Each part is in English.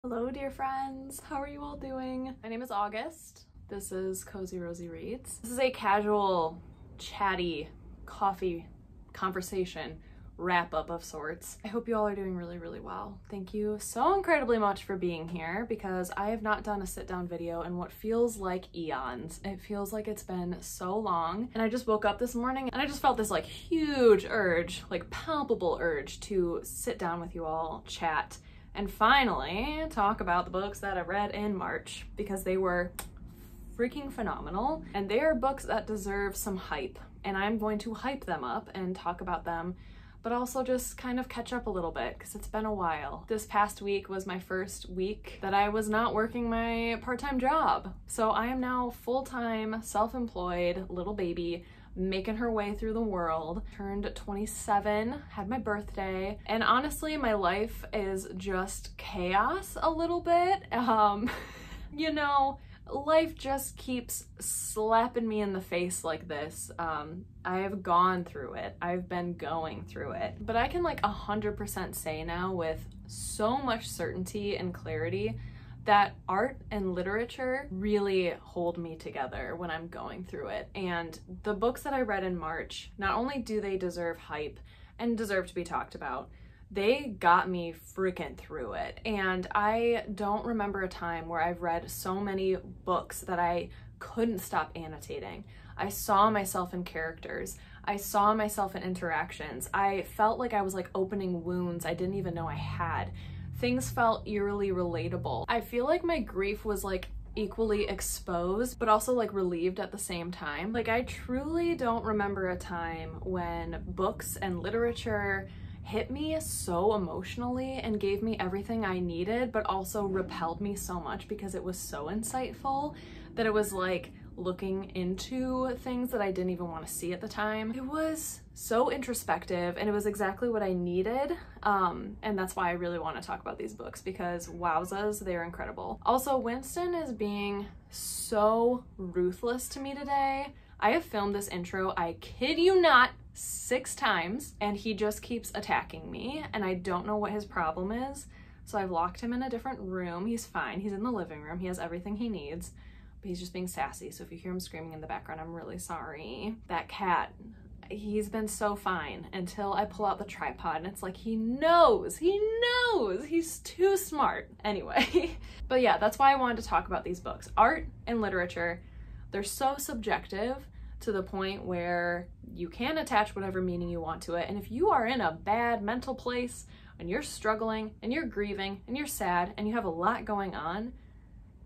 Hello dear friends, how are you all doing? My name is August. This is Cozy Rosy Reads. This is a casual, chatty, coffee conversation wrap-up of sorts. I hope you all are doing really well. Thank you so incredibly much for being here because I have not done a sit-down video in what feels like eons. It feels like it's been so long, and I just woke up this morning and I just felt this like huge urge, like palpable urge to sit down with you all, chat, and finally talk about the books that I read in March because they were freaking phenomenal and they are books that deserve some hype, and I'm going to hype them up and talk about them, but also just kind of catch up a little bit because it's been a while. This past week was my first week that I was not working my part-time job, so I am now full-time, self-employed little baby making her way through the world. Turned 27, had my birthday, and honestly my life is just chaos a little bit. You know, life just keeps slapping me in the face like this. I have gone through it. I've been going through it. But I can like 100% say now with so much certainty and clarity that art and literature really hold me together when I'm going through it. And the books that I read in March, not only do they deserve hype and deserve to be talked about, they got me freaking through it. And I don't remember a time where I've read so many books that I couldn't stop annotating. I saw myself in characters. I saw myself in interactions. I felt like I was like opening wounds I didn't even know I had. Things felt eerily relatable. I feel like my grief was like equally exposed, but also like relieved at the same time. Like I truly don't remember a time when books and literature hit me so emotionally and gave me everything I needed, but also repelled me so much because it was so insightful that it was like looking into things that I didn't even want to see at the time. It was so introspective and it was exactly what I needed. And that's why I really want to talk about these books because wowzas, they're incredible. Also, Winston is being so ruthless to me today. I have filmed this intro, I kid you not, 6 times, and he just keeps attacking me and I don't know what his problem is. So I've locked him in a different room. He's fine. He's in the living room. He has everything he needs. But he's just being sassy, so if you hear him screaming in the background, I'm really sorry. That cat, he's been so fine until I pull out the tripod and it's like he knows, he's too smart. Anyway, but yeah, that's why I wanted to talk about these books. Art and literature, they're so subjective to the point where you can attach whatever meaning you want to it, and if you are in a bad mental place and you're struggling and you're grieving and you're sad and you have a lot going on,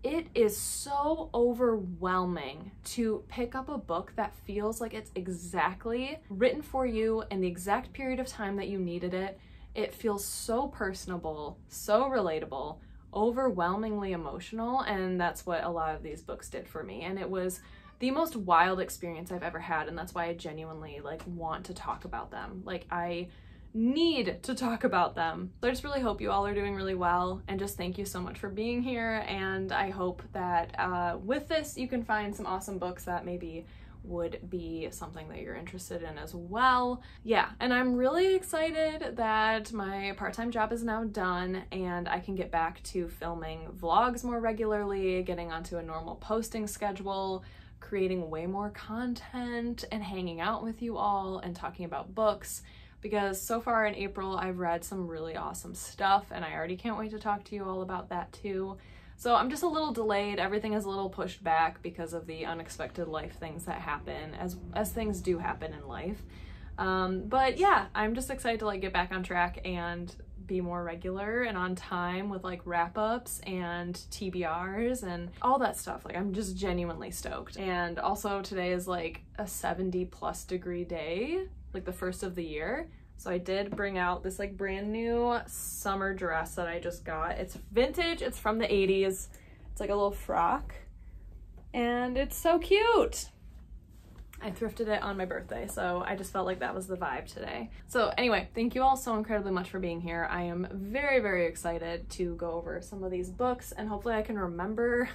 it is so overwhelming to pick up a book that feels like it's exactly written for you in the exact period of time that you needed it. It feels so personable, so relatable, overwhelmingly emotional, and that's what a lot of these books did for me. And it was the most wild experience I've ever had, and that's why I genuinely like want to talk about them. Like I need to talk about them. So I just really hope you all are doing really well, and just thank you so much for being here, and I hope that with this you can find some awesome books that maybe would be something that you're interested in as well. Yeah, and I'm really excited that my part-time job is now done and I can get back to filming vlogs more regularly, getting onto a normal posting schedule, creating way more content, and hanging out with you all and talking about books. Because so far in April, I've read some really awesome stuff and I already can't wait to talk to you all about that too. So I'm just a little delayed. Everything is a little pushed back because of the unexpected life things that happen, as things do happen in life. But yeah, I'm just excited to like get back on track and be more regular and on time with like wrap-ups and TBRs and all that stuff. Like I'm just genuinely stoked. And also today is like a 70+ degree day, like the first of the year. So I did bring out this like brand new summer dress that I just got. It's vintage, it's from the 80s. It's like a little frock and it's so cute. I thrifted it on my birthday, so I just felt like that was the vibe today. So anyway, thank you all so incredibly much for being here. I am very excited to go over some of these books and hopefully I can remember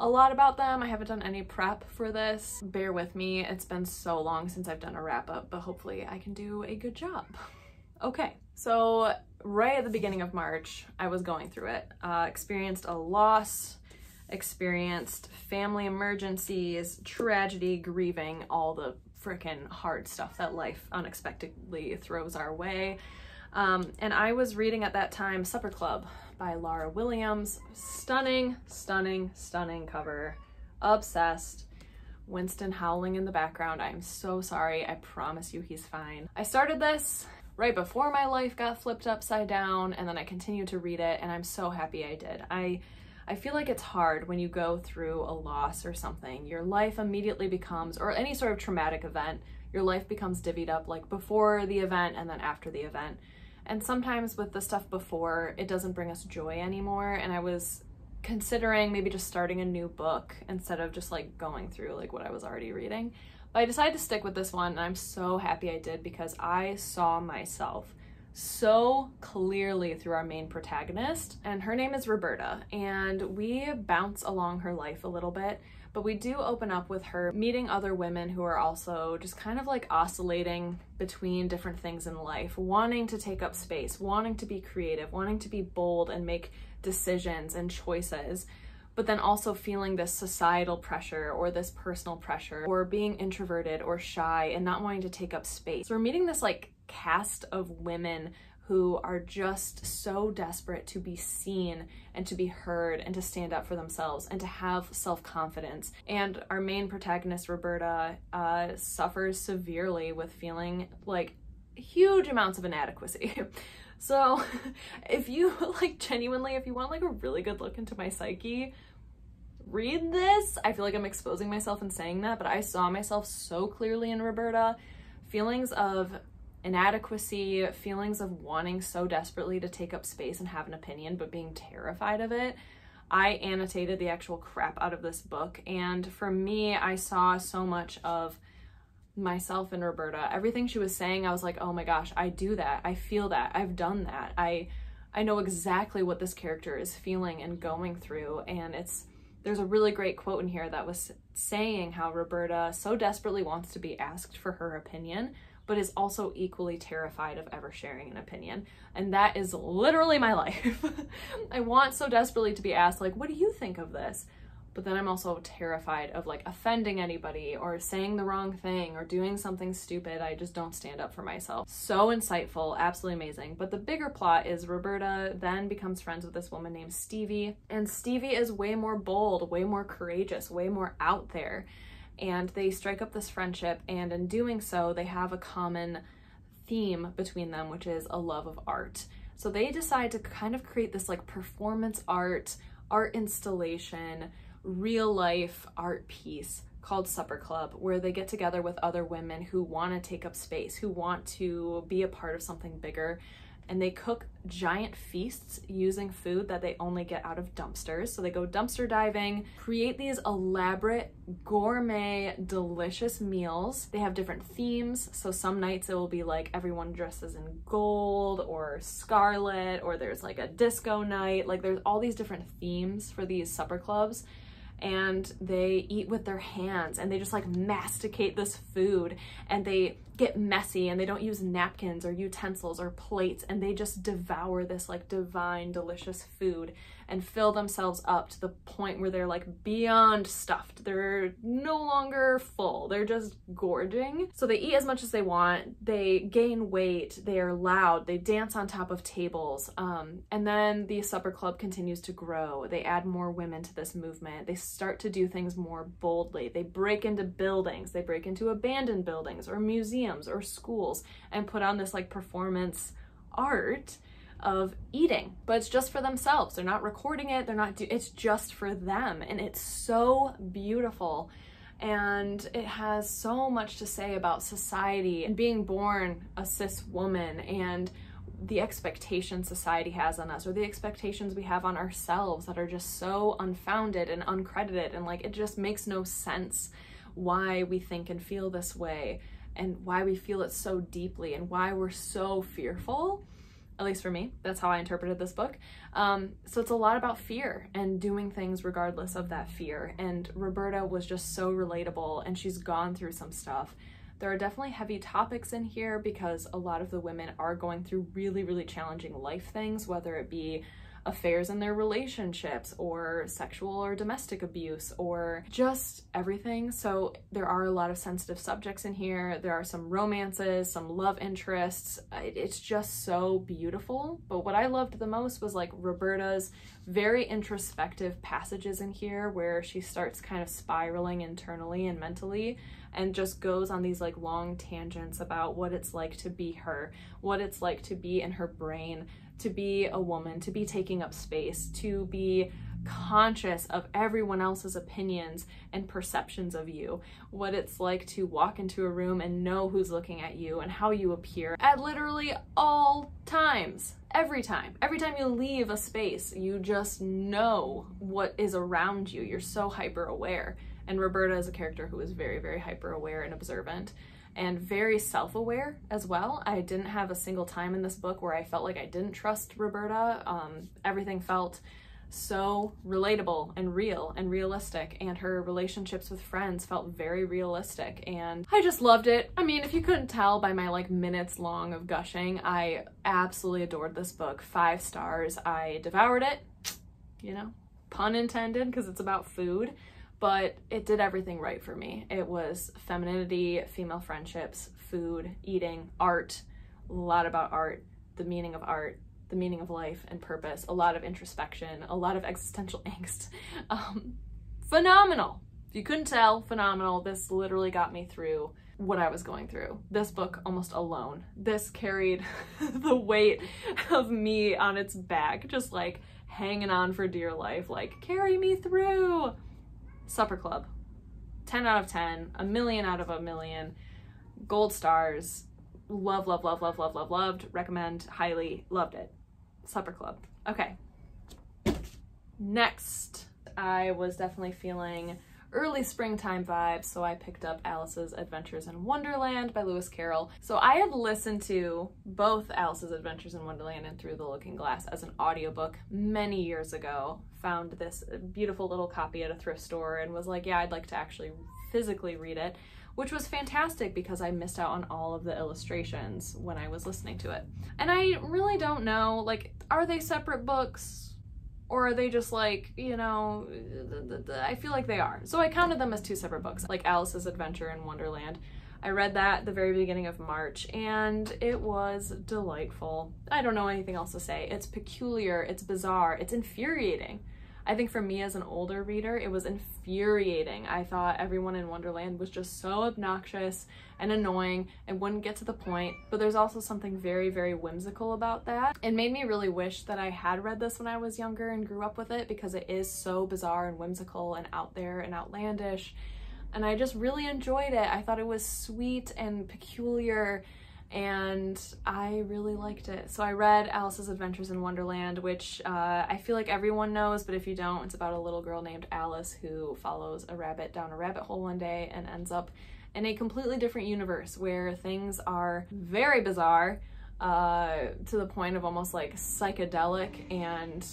a lot about them. I haven't done any prep for this. Bear with me, it's been so long since I've done a wrap up, but hopefully I can do a good job. Okay, so right at the beginning of March, I was going through it. Experienced a loss, experienced family emergencies, tragedy, grieving, all the freaking hard stuff that life unexpectedly throws our way. And I was reading at that time Supper Club by Lara Williams. Stunning, stunning, stunning cover. Obsessed. Winston howling in the background. I'm so sorry. I promise you he's fine. I started this right before my life got flipped upside down, and then I continued to read it, and I'm so happy I did. I feel like it's hard when you go through a loss or something. Your life immediately becomes, or any sort of traumatic event, your life becomes divvied up like before the event and then after the event. And sometimes with the stuff before, it doesn't bring us joy anymore. And I was considering maybe just starting a new book instead of just like going through like what I was already reading. But I decided to stick with this one, and I'm so happy I did because I saw myself so clearly through our main protagonist, and her name is Roberta, and we bounce along her life a little bit, but we do open up with her meeting other women who are also just kind of like oscillating between different things in life, wanting to take up space, wanting to be creative, wanting to be bold and make decisions and choices, but then also feeling this societal pressure or this personal pressure or being introverted or shy and not wanting to take up space. So we're meeting this like cast of women who are just so desperate to be seen and to be heard and to stand up for themselves and to have self-confidence. And our main protagonist, Roberta, suffers severely with feeling like huge amounts of inadequacy. So if you like genuinely, if you want like a really good look into my psyche, read this. I feel like I'm exposing myself in saying that, but I saw myself so clearly in Roberta. Feelings of inadequacy, feelings of wanting so desperately to take up space and have an opinion, but being terrified of it. I annotated the actual crap out of this book, and for me, I saw so much of myself in Roberta. Everything she was saying, I was like, oh my gosh, I do that. I feel that. I've done that. I know exactly what this character is feeling and going through, and there's a really great quote in here that was saying how Roberta so desperately wants to be asked for her opinion, but is also equally terrified of ever sharing an opinion. And that is literally my life. I want so desperately to be asked, like, what do you think of this? But then I'm also terrified of like offending anybody or saying the wrong thing or doing something stupid. I just don't stand up for myself. So insightful, absolutely amazing. But the bigger plot is Roberta then becomes friends with this woman named Stevie, and Stevie is way more bold, way more courageous, way more out there. And they strike up this friendship, and in doing so, they have a common theme between them, which is a love of art. So they decide to kind of create this like performance art installation, real life art piece called Supper Club, where they get together with other women who want to take up space, who want to be a part of something bigger. And they cook giant feasts using food that they only get out of dumpsters. So they go dumpster diving, create these elaborate, gourmet, delicious meals. They have different themes. So some nights it will be like everyone dresses in gold or scarlet, or there's like a disco night. Like there's all these different themes for these supper clubs. And they eat with their hands, and they just like masticate this food, and they get messy, and they don't use napkins or utensils or plates, and they just devour this like divine, delicious food and fill themselves up to the point where they're like beyond stuffed. They're no longer full, they're just gorging. So they eat as much as they want, they gain weight, they are loud, they dance on top of tables, and then the supper club continues to grow. They add more women to this movement. They start to do things more boldly. They break into buildings, they break into abandoned buildings or museums or schools and put on this like performance art of eating, but it's just for themselves. They're not recording it, it's just for them, and it's so beautiful. And it has so much to say about society and being born a cis woman and the expectations society has on us, or the expectations we have on ourselves that are just so unfounded and uncredited, and like it just makes no sense why we think and feel this way, and why we feel it so deeply, and why we're so fearful. At least for me, that's how I interpreted this book. So it's a lot about fear and doing things regardless of that fear. And Roberta was just so relatable, and she's gone through some stuff There are definitely heavy topics in here because a lot of the women are going through really, really challenging life things, whether it be affairs in their relationships or sexual or domestic abuse or just everything. So there are a lot of sensitive subjects in here. There are some romances, some love interests. It's just so beautiful. But what I loved the most was like Roberta's very introspective passages in here where she starts kind of spiraling internally and mentally and just goes on these like long tangents about what it's like to be her, what it's like to be in her brain, to be a woman, to be taking up space, to be conscious of everyone else's opinions and perceptions of you, what it's like to walk into a room and know who's looking at you and how you appear at literally all times. Every time you leave a space, you just know what is around you. You're so hyper aware. And Roberta is a character who is very, very hyper aware and observant and very self-aware as well. I didn't have a single time in this book where I felt like I didn't trust Roberta. Everything felt so relatable and real and realistic, and her relationships with friends felt very realistic, and I just loved it. I mean, if you couldn't tell by my like minutes long of gushing, I absolutely adored this book. 5 stars. I devoured it, you know, pun intended, because it's about food. But it did everything right for me. It was femininity, female friendships, food, eating, art, a lot about art, the meaning of life and purpose, a lot of introspection, a lot of existential angst. Phenomenal. If you couldn't tell, phenomenal. This literally got me through what I was going through. This book almost alone. This carried the weight of me on its back, just like hanging on for dear life, like carry me through. Supper Club, 10 out of 10, a million out of a million, gold stars, love, love, love, love, love, love, loved, recommend, highly, loved it. Supper Club. Okay. Next, I was definitely feeling early springtime vibes, so I picked up Alice's Adventures in Wonderland by Lewis Carroll. So I had listened to both Alice's Adventures in Wonderland and Through the Looking Glass as an audiobook many years ago. Found this beautiful little copy at a thrift store and was like, yeah, I'd like to actually physically read it, which was fantastic because I missed out on all of the illustrations when I was listening to it. And I really don't know, like, are they separate books? Or are they just like, you know, I feel like they are. So I counted them as 2 separate books, like Alice's Adventure in Wonderland. I read that at the very beginning of March and it was delightful. I don't know anything else to say. It's peculiar, it's bizarre, it's infuriating. I think for me as an older reader, it was infuriating. I thought everyone in Wonderland was just so obnoxious and annoying and wouldn't get to the point, but there's also something very, very whimsical about that. It made me really wish that I had read this when I was younger and grew up with it because it is so bizarre and whimsical and out there and outlandish, and I just really enjoyed it. I thought it was sweet and peculiar, and I really liked it. So I read Alice's Adventures in Wonderland, which I feel like everyone knows, but if you don't, it's about a little girl named Alice who follows a rabbit down a rabbit hole one day and ends up in a completely different universe where things are very bizarre to the point of almost like psychedelic and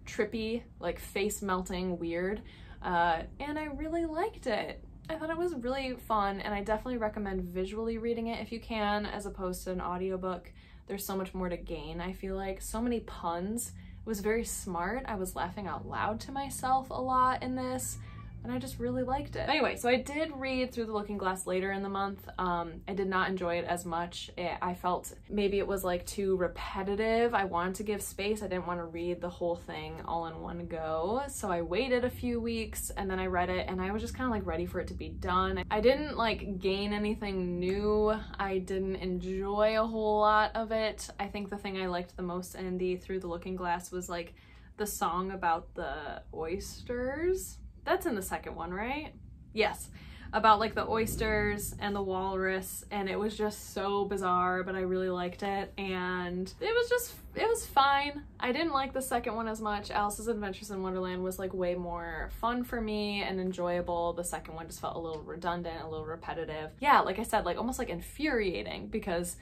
trippy, like face-melting weird, and I really liked it. I thought it was really fun, and I definitely recommend visually reading it if you can, as opposed to an audiobook. There's so much more to gain, I feel like. So many puns. It was very smart. I was laughing out loud to myself a lot in this, and I just really liked it. Anyway, so I did read Through the Looking Glass later in the month. I did not enjoy it as much. I felt maybe it was like too repetitive. I wanted to give space. I didn't want to read the whole thing all in one go. So I waited a few weeks and then I read it and I was just kind of like ready for it to be done. I didn't like gain anything new. I didn't enjoy a whole lot of it. I think the thing I liked the most in the Through the Looking Glass was like the song about the oysters. That's in the second one, right? Yes, about like the oysters and the walrus, and it was just so bizarre, but I really liked it, and it was fine. I didn't like the second one as much. Alice's Adventures in Wonderland was like way more fun for me and enjoyable. The second one just felt a little redundant, a little repetitive. Yeah, like I said, like almost like infuriating because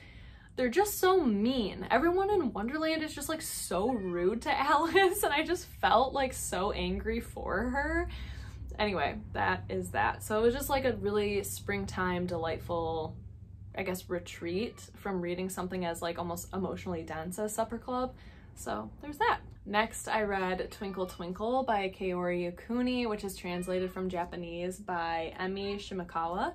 they're just so mean. Everyone in Wonderland is just like so rude to Alice, and I just felt like so angry for her. Anyway, that is that. So it was just like a really springtime, delightful, I guess, retreat from reading something as like almost emotionally dense as Supper Club. So there's that. Next, I read Twinkle, Twinkle by Kaori Ekuni, which is translated from Japanese by Emi Shimakawa.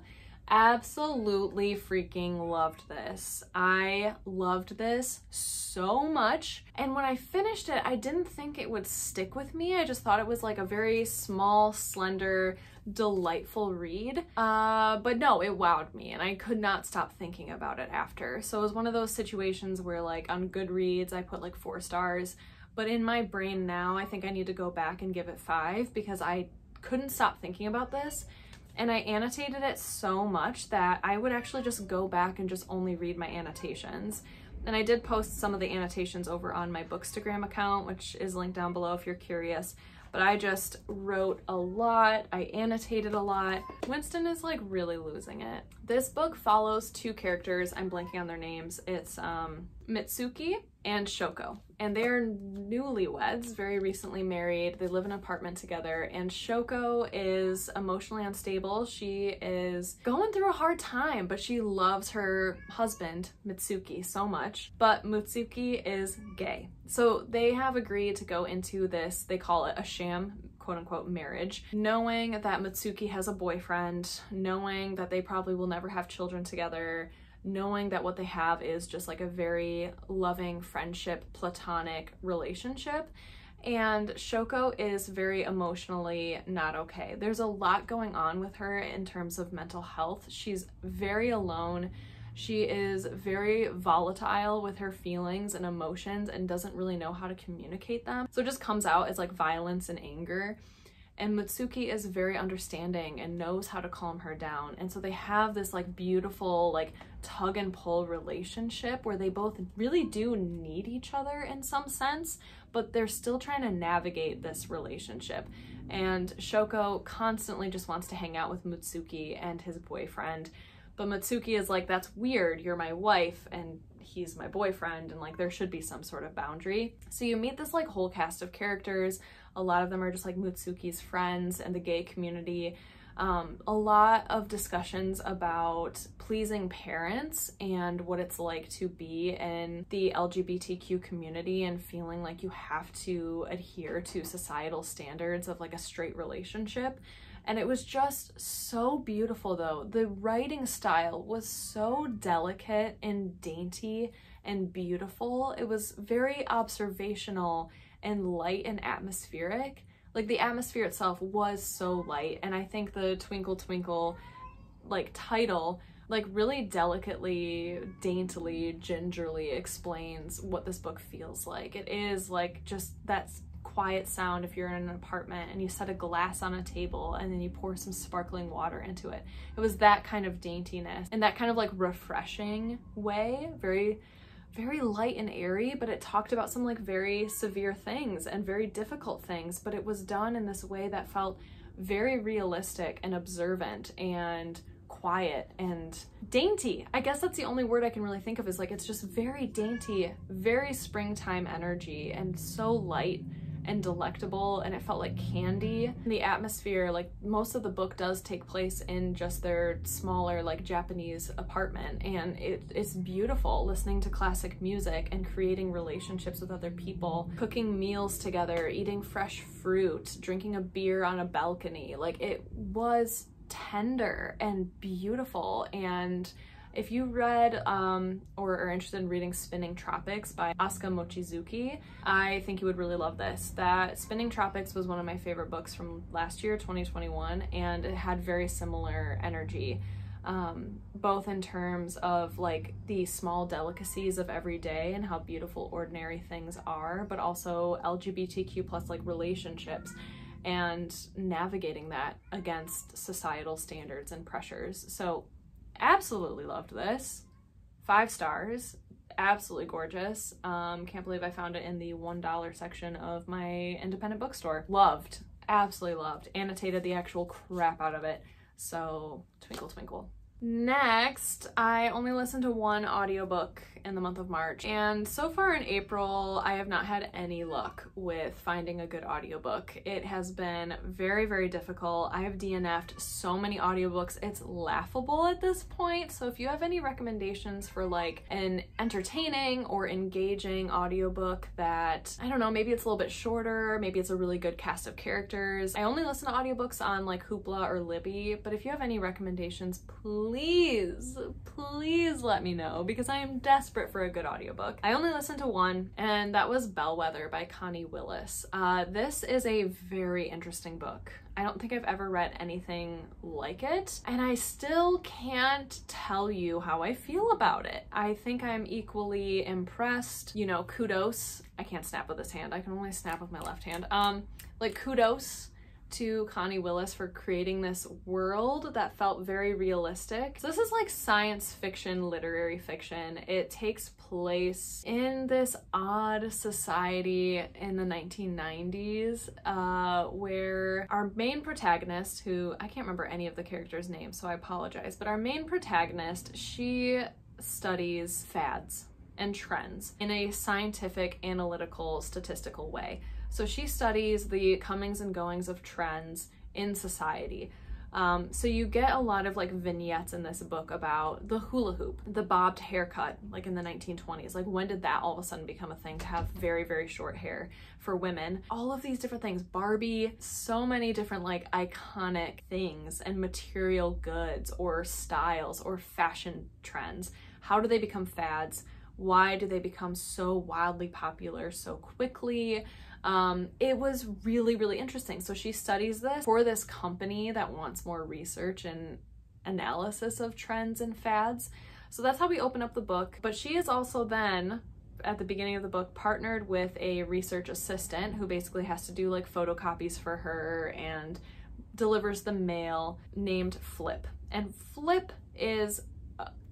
Absolutely freaking loved this. I loved this so much. And when I finished it, I didn't think it would stick with me. I just thought it was like a very small, slender, delightful read. But no, it wowed me and I could not stop thinking about it after. So it was one of those situations where like on Goodreads, I put like 4 stars. But in my brain now, I think I need to go back and give it 5 because I couldn't stop thinking about this. And I annotated it so much that I would actually just go back and just only read my annotations. And I did post some of the annotations over on my Bookstagram account, which is linked down below if you're curious. But I just wrote a lot, I annotated a lot. Winston is like really losing it. This book follows 2 characters, I'm blanking on their names. It's Mitsuki and Shoko. And they're newlyweds, very recently married. They live in an apartment together, and Shoko is emotionally unstable. She is going through a hard time, but she loves her husband, Mitsuki, so much. But Mitsuki is gay. So they have agreed to go into this, they call it a sham, quote unquote, marriage, knowing that Mitsuki has a boyfriend, knowing that they probably will never have children together, knowing that what they have is just like a very loving friendship, platonic relationship. And Shoko is very emotionally not okay. There's a lot going on with her in terms of mental health. She's very alone. She is very volatile with her feelings and emotions and doesn't really know how to communicate them. So it just comes out as like violence and anger. And Mitsuki is very understanding and knows how to calm her down. And so they have this like beautiful like tug and pull relationship where they both really do need each other in some sense, but they're still trying to navigate this relationship. And Shoko constantly just wants to hang out with Mitsuki and his boyfriend. But Mitsuki is like, that's weird, you're my wife and he's my boyfriend, and like there should be some sort of boundary. So you meet this like whole cast of characters. A lot of them are just like Mitsuki's friends and the gay community. A lot of discussions about pleasing parents and what it's like to be in the LGBTQ community and feeling like you have to adhere to societal standards of like a straight relationship. And it was just so beautiful though. The writing style was so delicate and dainty and beautiful. It was very observational and light and atmospheric. Like the atmosphere itself was so light, and I think the Twinkle Twinkle like title like really delicately, daintily, gingerly explains what this book feels like. It is like just that quiet sound if you're in an apartment and you set a glass on a table and then you pour some sparkling water into it. It was that kind of daintiness and that kind of like refreshing way, very light and airy, but it talked about some like very severe things and very difficult things, but it was done in this way that felt very realistic and observant and quiet and dainty. I guess that's the only word I can really think of, is like it's just very dainty, very springtime energy and so light and delectable, and it felt like candy. The atmosphere, like most of the book does take place in just their smaller like Japanese apartment, and it's beautiful, listening to classic music and creating relationships with other people, cooking meals together, eating fresh fruit, drinking a beer on a balcony. Like it was tender and beautiful. And if you read or are interested in reading Spinning Tropics by Asuka Mochizuki, I think you would really love this. That Spinning Tropics was one of my favorite books from last year, 2021, and it had very similar energy, both in terms of like the small delicacies of every day and how beautiful ordinary things are, but also LGBTQ plus like relationships and navigating that against societal standards and pressures. So absolutely loved this. 5 stars, absolutely gorgeous. Can't believe I found it in the $1 section of my independent bookstore. Loved, absolutely loved. Annotated the actual crap out of it. So Twinkle Twinkle. Next, I only listened to one audiobook in the month of March, and so far in April I have not had any luck with finding a good audiobook. It has been very, very difficult. I have DNF'd so many audiobooks, it's laughable at this point. So if you have any recommendations for like an entertaining or engaging audiobook that, I don't know, maybe it's a little bit shorter, maybe it's a really good cast of characters. I only listen to audiobooks on like Hoopla or Libby, but if you have any recommendations, please let me know, because I am desperate for a good audiobook. I only listened to one, and that was Bellwether by Connie Willis. This is a very interesting book. I don't think I've ever read anything like it, and I still can't tell you how I feel about it. I think I'm equally impressed. You know, kudos. I can't snap with this hand. I can only snap with my left hand. Like, kudos to Connie Willis for creating this world that felt very realistic. So this is like science fiction, literary fiction. It takes place in this odd society in the 1990s where our main protagonist, who I can't remember any of the characters' names, so I apologize, but our main protagonist, she studies fads and trends in a scientific, analytical, statistical way. So she studies the comings and goings of trends in society. So you get a lot of like vignettes in this book about the hula hoop, the bobbed haircut, like in the 1920s. Like, when did that all of a sudden become a thing, to have very, very short hair for women? All of these different things, Barbie, so many different like iconic things and material goods or styles or fashion trends. How do they become fads? Why do they become so wildly popular so quickly? It was really, really interesting. So she studies this for this company that wants more research and analysis of trends and fads. So that's how we open up the book. But she is also then, at the beginning of the book, partnered with a research assistant who basically has to do like photocopies for her and delivers the mail, named Flip. And Flip is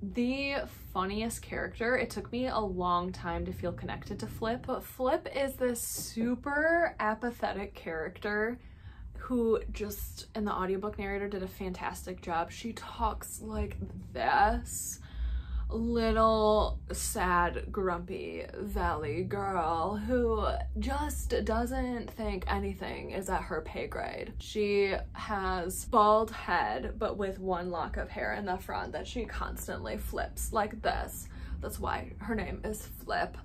the funniest character. It took me a long time to feel connected to Flip, but Flip is this super apathetic character who just, and the audiobook narrator did a fantastic job. She talks like this little sad, grumpy valley girl who just doesn't think anything is at her pay grade. She has bald head, but with one lock of hair in the front that she constantly flips like this. That's why her name is Flip.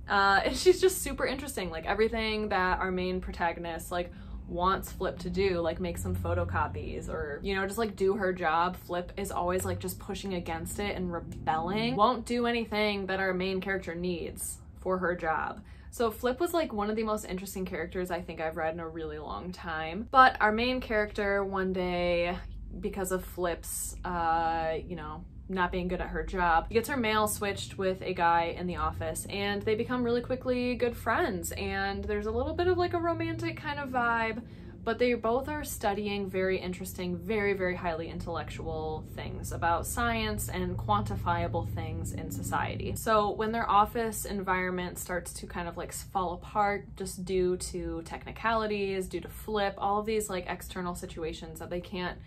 And she's just super interesting. Like, everything that our main protagonist like wants Flip to do, like make some photocopies or, you know, just like do her job, Flip is always like just pushing against it and rebelling, won't do anything that our main character needs for her job. So Flip was like one of the most interesting characters I think I've read in a really long time. But our main character, one day, because of Flip's you know, not being good at her job, gets her mail switched with a guy in the office, and they become really quickly good friends, and there's a little bit of like a romantic kind of vibe, but they both are studying very interesting, very, very highly intellectual things about science and quantifiable things in society. So when their office environment starts to kind of like fall apart just due to technicalities, due to Flip, all of these like external situations that they can't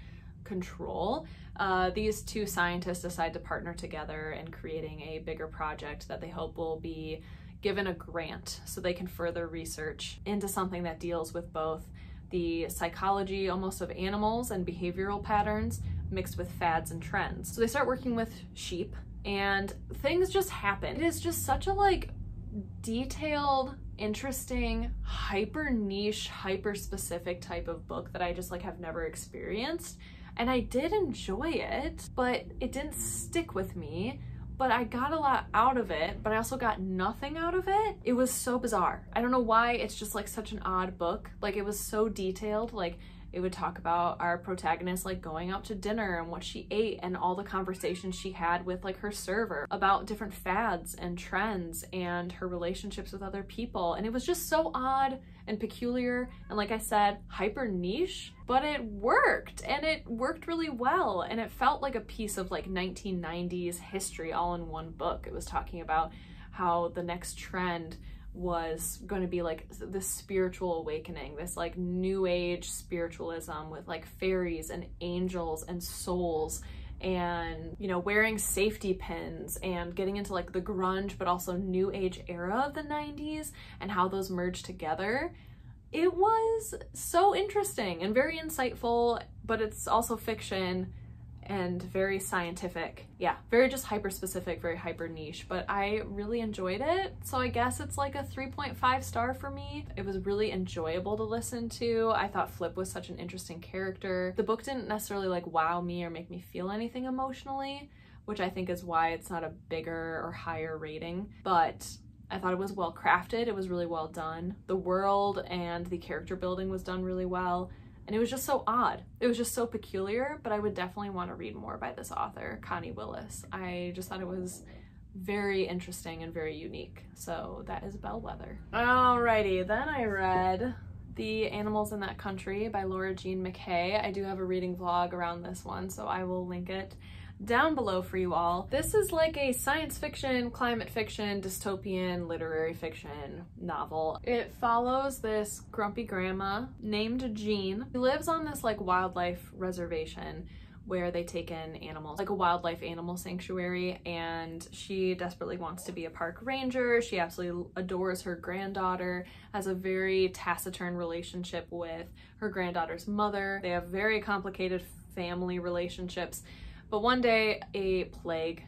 control, these two scientists decide to partner together in creating a bigger project that they hope will be given a grant so they can further research into something that deals with both the psychology almost of animals and behavioral patterns mixed with fads and trends. So they start working with sheep, and things just happen. It is just such a like detailed, interesting, hyper niche, hyper specific type of book that I just like have never experienced. And I did enjoy it, but it didn't stick with me. But I got a lot out of it, but I also got nothing out of it. It was so bizarre. I don't know why, it's just like such an odd book. Like, it was so detailed. Like, it would talk about our protagonist like going out to dinner and what she ate and all the conversations she had with like her server about different fads and trends and her relationships with other people. And it was just so odd and peculiar, and like I said, hyper niche, but it worked, and it worked really well, and it felt like a piece of like 1990s history all in one book. It was talking about how the next trend was going to be like this spiritual awakening, this like new age spiritualism with like fairies and angels and souls and, you know, wearing safety pins and getting into like the grunge but also new age era of the 90s and how those merged together. It was so interesting and very insightful, but it's also fiction and very scientific. Yeah, very just hyper specific, very hyper niche, but I really enjoyed it. So I guess it's like a 3.5 star for me. It was really enjoyable to listen to. I thought Flip was such an interesting character. The book didn't necessarily like wow me or make me feel anything emotionally, which I think is why it's not a bigger or higher rating, but I thought it was well crafted. It was really well done. The world and the character building was done really well. And it was just so odd. It was just so peculiar, but I would definitely want to read more by this author, Connie Willis. I just thought it was very interesting and very unique. So that is Bellwether. Alrighty, then I read The Animals in That Country by Lara McKay. I do have a reading vlog around this one, so I will link it down below for you all. This is like a science fiction, climate fiction, dystopian, literary fiction novel. It follows this grumpy grandma named Jean who lives on this like wildlife reservation where they take in animals, like a wildlife animal sanctuary, and she desperately wants to be a park ranger. She absolutely adores her granddaughter, has a very taciturn relationship with her granddaughter's mother. They have very complicated family relationships. But one day a plague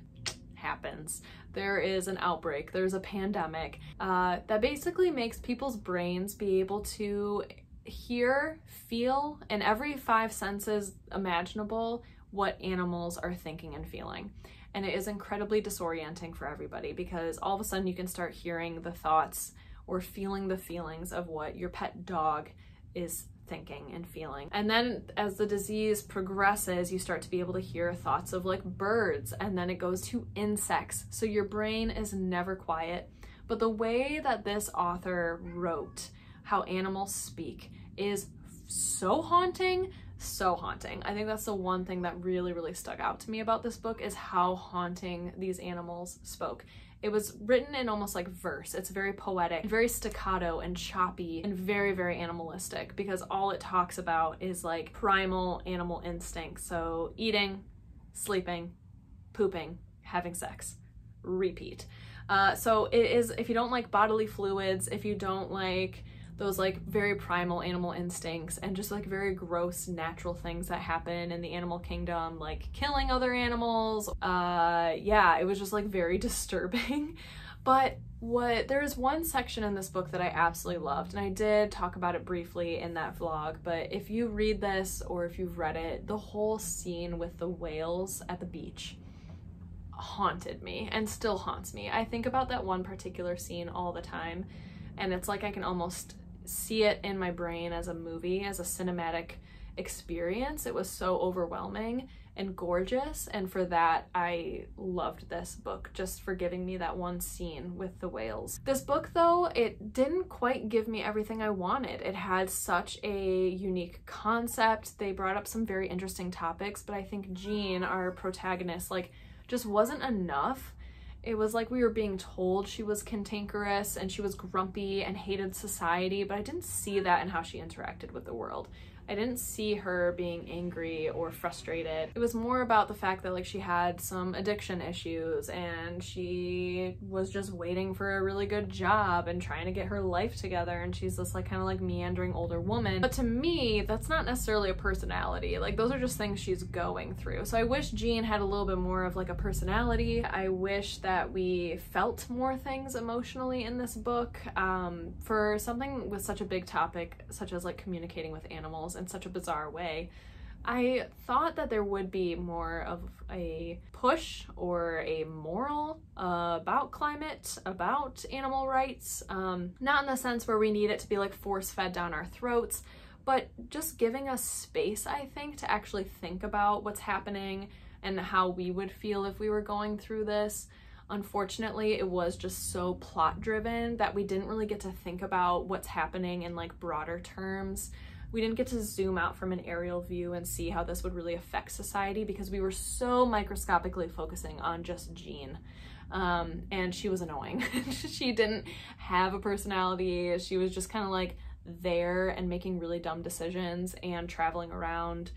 happens. There is an outbreak, there's a pandemic that basically makes people's brains be able to hear, feel, in every 5 senses imaginable what animals are thinking and feeling. And it is incredibly disorienting for everybody because all of a sudden you can start hearing the thoughts or feeling the feelings of what your pet dog is thinking and feeling. And then as the disease progresses, you start to be able to hear thoughts of like birds, and then it goes to insects. So your brain is never quiet. But the way that this author wrote how animals speak is so haunting, so haunting. I think that's the one thing that really, really stuck out to me about this book is how haunting these animals spoke. It was written in almost like verse. It's very poetic, very staccato and choppy and very, very animalistic because all it talks about is like primal animal instincts. So eating, sleeping, pooping, having sex, repeat. So it is, if you don't like bodily fluids, if you don't like those like very primal animal instincts and just like very gross natural things that happen in the animal kingdom, like killing other animals. Yeah, it was just like very disturbing. But there is one section in this book that I absolutely loved, and I did talk about it briefly in that vlog, but if you read this or if you've read it, the whole scene with the whales at the beach haunted me and still haunts me. I think about that one particular scene all the time, and it's like I can almost see it in my brain as a movie, as a cinematic experience. It was so overwhelming and gorgeous, and for that I loved this book, just for giving me that one scene with the whales. This book though, it didn't quite give me everything I wanted. It had such a unique concept. They brought up some very interesting topics, but I think Jean, our protagonist, like just wasn't enough. It was like we were being told she was cantankerous and she was grumpy and hated society, but I didn't see that in how she interacted with the world. I didn't see her being angry or frustrated. It was more about the fact that like she had some addiction issues and she was just waiting for a really good job and trying to get her life together, and she's this like kind of like meandering older woman. But to me, that's not necessarily a personality. Like those are just things she's going through. So I wish Jean had a little bit more of like a personality. I wish that we felt more things emotionally in this book. For something with such a big topic, such as like communicating with animals in such a bizarre way, I thought that there would be more of a push or a moral about climate, about animal rights, not in the sense where we need it to be like force-fed down our throats, but just giving us space, I think, to actually think about what's happening and how we would feel if we were going through this. Unfortunately, it was just so plot driven that we didn't really get to think about what's happening in like broader terms. We didn't get to zoom out from an aerial view and see how this would really affect society because we were so microscopically focusing on just Jean. And she was annoying. She didn't have a personality. She was just kind of like there and making really dumb decisions and traveling around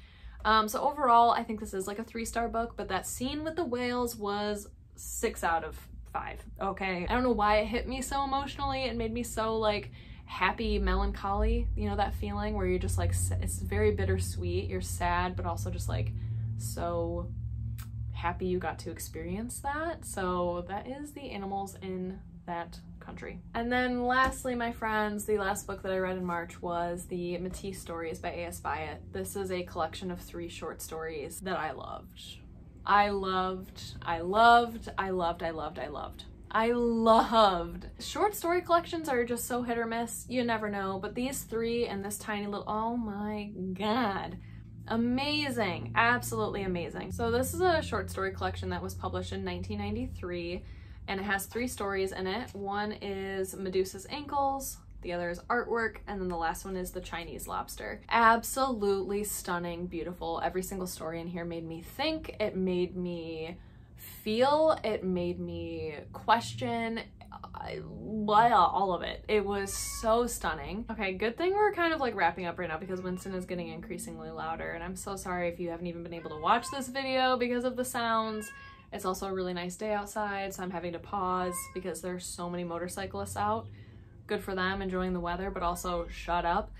So overall, I think this is like a 3-star book, but that scene with the whales was 6 out of 5, okay? I don't know why it hit me so emotionally. It made me so like happy, melancholy, you know, that feeling where you're just like, it's very bittersweet. You're sad, but also just like so happy you got to experience that. So that is the animals in that country. And then lastly, my friends, the last book that I read in March was the Matisse Stories by A.S. Byatt. This is a collection of 3 short stories that I loved. I loved. Short story collections are just so hit or miss, you never know, but these 3 and this tiny little, oh my god, amazing, absolutely amazing. So this is a short story collection that was published in 1993, and it has 3 stories in it. One is Medusa's ankles, the other is artwork, and then the last one is the Chinese lobster. Absolutely stunning, beautiful. Every single story in here made me think, it made me feel, it made me question, all of it. It was so stunning. Okay, good thing we're kind of like wrapping up right now because Winston is getting increasingly louder, and I'm so sorry if you haven't even been able to watch this video because of the sounds. It's also a really nice day outside, so I'm having to pause because there's so many motorcyclists out. Good for them, enjoying the weather, but also shut up.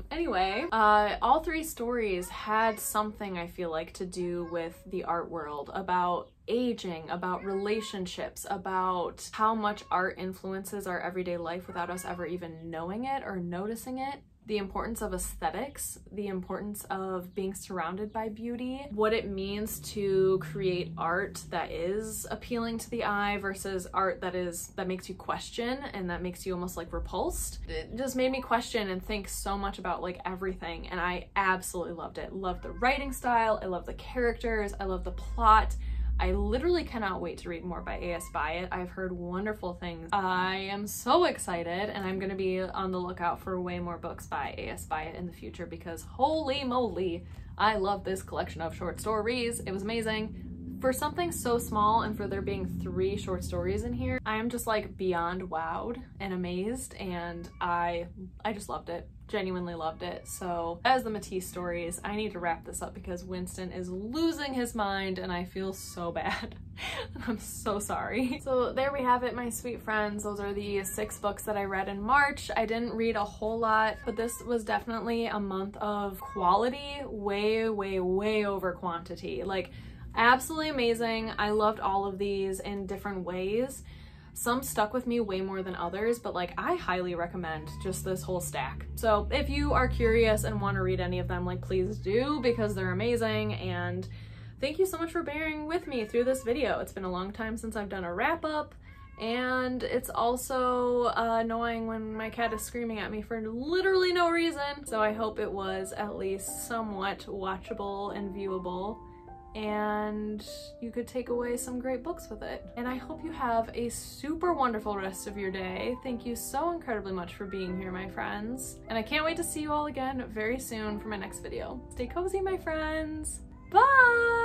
Anyway, all 3 stories had something, I feel like, to do with the art world, about aging, about relationships, about how much art influences our everyday life without us ever even knowing it or noticing it. The importance of aesthetics, the importance of being surrounded by beauty, what it means to create art that is appealing to the eye versus art that makes you question and that makes you almost like repulsed. It just made me question and think so much about like everything, and I absolutely loved it. Loved the writing style, I love the characters, I love the plot. I literally cannot wait to read more by A.S. Byatt. I've heard wonderful things. I am so excited, and I'm gonna be on the lookout for way more books by A.S. Byatt in the future because holy moly, I love this collection of short stories. It was amazing. For something so small and for there being 3 short stories in here, I am just like beyond wowed and amazed, and I just loved it. Genuinely loved it. So as the Matisse Stories, I need to wrap this up because Winston is losing his mind and I feel so bad. I'm so sorry. So there we have it, my sweet friends. Those are the 6 books that I read in March. I didn't read a whole lot, but this was definitely a month of quality, way over quantity. Like, absolutely amazing. I loved all of these in different ways. Some stuck with me way more than others, but like I highly recommend just this whole stack. So if you are curious and want to read any of them, like please do because they're amazing. And thank you so much for bearing with me through this video. It's been a long time since I've done a wrap up, and it's also annoying when my cat is screaming at me for literally no reason. So I hope it was at least somewhat watchable and viewable, and you could take away some great books with it. And I hope you have a super wonderful rest of your day. Thank you so incredibly much for being here, my friends. And I can't wait to see you all again very soon for my next video. Stay cozy, my friends. Bye!